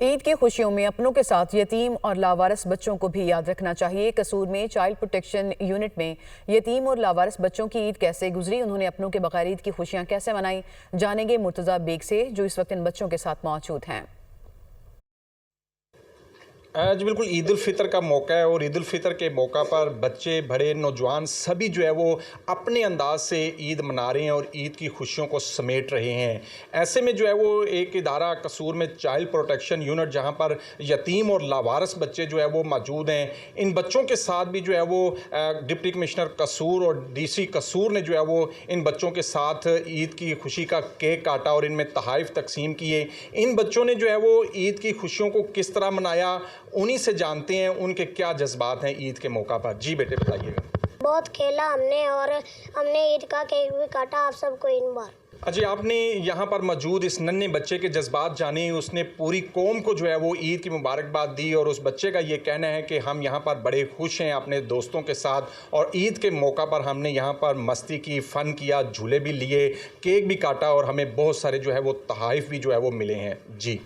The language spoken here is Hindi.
ईद की खुशियों में अपनों के साथ यतीम और लावारिस बच्चों को भी याद रखना चाहिए। कसूर में चाइल्ड प्रोटेक्शन यूनिट में यतीम और लावारिस बच्चों की ईद कैसे गुजरी, उन्होंने अपनों के बगैर ईद की खुशियां कैसे मनाई, जानेंगे मुर्तजा बेग से जो इस वक्त इन बच्चों के साथ मौजूद हैं। जी बिल्कुल, ईद उल फ़ितर का मौका है और ईद उल फ़ितर के मौका पर बच्चे, बड़े, नौजवान सभी जो है वो अपने अंदाज़ से ईद मना रहे हैं और ईद की खुशियों को समेट रहे हैं। ऐसे में जो है वो एक इदारा कसूर में चाइल्ड प्रोटेक्शन यूनिट, जहां पर यतीम और लावारिस बच्चे जो है वो मौजूद हैं, इन बच्चों के साथ भी जो है वो डिप्टी कमिश्नर कसूर और डीसी कसूर ने जो है वो इन बच्चों के साथ ईद की खुशी का केक काटा और इनमें तोहफ़े तकसीम किए। इन बच्चों ने जो है वो ईद की खुशियों को किस तरह मनाया, उन्हीं से जानते हैं उनके क्या जज्बात हैं ईद के मौका पर। जी बेटे बताइएगा। बहुत खेला हमने और हमने ईद का केक भी काटा। आप सबको ईद मुबारक। अजय, आपने यहाँ पर मौजूद इस नन्हे बच्चे के जज्बात जाने, उसने पूरी कौम को जो है वो ईद की मुबारकबाद दी और उस बच्चे का ये कहना है कि हम यहाँ पर बड़े खुश हैं अपने दोस्तों के साथ और ईद के मौका पर हमने यहाँ पर मस्ती की, फ़न किया, झूले भी लिए, केक भी काटा और हमें बहुत सारे जो है वो तोहफ़े भी जो है वो मिले हैं। जी।